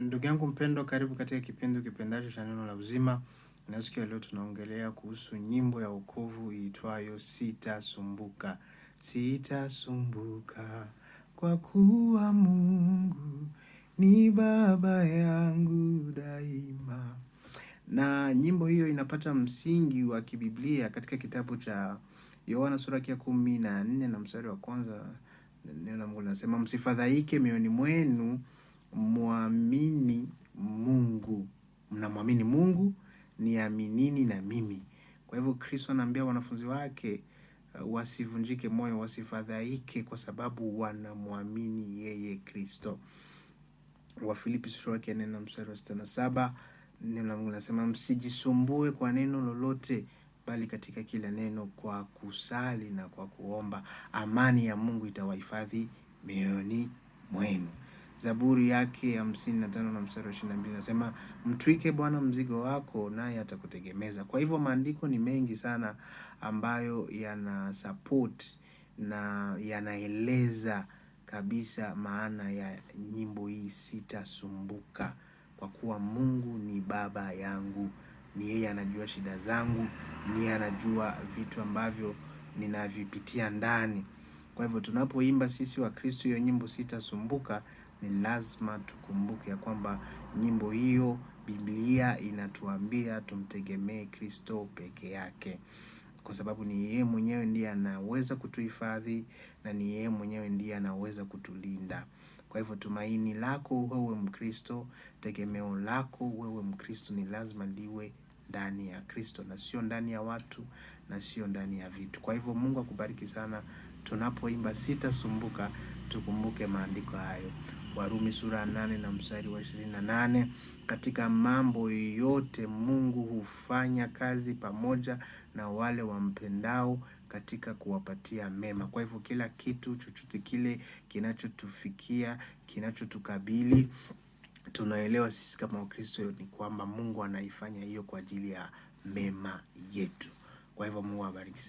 Ndugu yangu mpendwa, karibu katika kipindi kipendacho cha neno la uzima. Na siku ya leo tunaongelea kuhusu nyimbo ya wokovu iitwayo Sitasumbuka. Sitasumbuka kwa kuwa Mungu ni baba yangu daima. Na nyimbo hiyo inapata msingi wa kibiblia katika kitabu cha Yohana sura ya 14 na mstari wa kwanza. Neno la Mungu linasema, msifadhaike mioyoni mwenu, muamini Mungu. Mnamwamini Mungu, niaminini na mimi. Kwa hivyo Kristo anaambia wanafunzi wake wasivunjike moyo, wasifadhaike kwa sababu wanamwamini yeye Kristo. Wafilipi sura ya 4 na mstari wa 67, neno la Mungu linasema, msijisumbue kwa neno lolote, bali katika kila neno kwa kusali na kwa kuomba, amani ya Mungu itawahifadhi mioyoni mwenu. Zaburi yake 55 na mstari wa 22 nasema, mtwike Bwana mzigo wako naye atakutegemeza. Kwa hivyo maandiko ni mengi sana ambayo yana support na yanaeleza kabisa maana ya nyimbo hii Sitasumbuka. Kwa kuwa Mungu ni baba yangu, ni yeye anajua shida zangu, ni yeye anajua vitu ambavyo ninavipitia ndani. Kwa hivyo tunapoimba sisi wa Kristo hiyo nyimbo Sitasumbuka, ni lazima tukumbuke ya kwamba nyimbo hiyo Biblia inatuambia tumtegemee Kristo peke yake, kwa sababu ni yeye mwenyewe ndiye anaweza kutuhifadhi na ni yeye mwenyewe ndiye anaweza kutulinda. Kwa hivyo tumaini lako wewe Mkristo, tegemeo lako wewe Mkristo ni lazima liwe ndani ya Kristo na sio ndani ya watu na sio ndani ya vitu. Kwa hivyo Mungu akubariki sana. Tunapoimba Sitasumbuka tukumbuke maandiko hayo. Warumi sura 8 na mstari wa 28, katika mambo yote Mungu hufanya kazi pamoja na wale wampendao katika kuwapatia mema. Kwa hivyo kila kitu chochote kile kinachotufikia, kinachotukabili, tunaelewa sisi kama Wakristo ni kwamba Mungu anaifanya hiyo kwa ajili ya mema yetu. Kwa hivyo Mungu awabariki.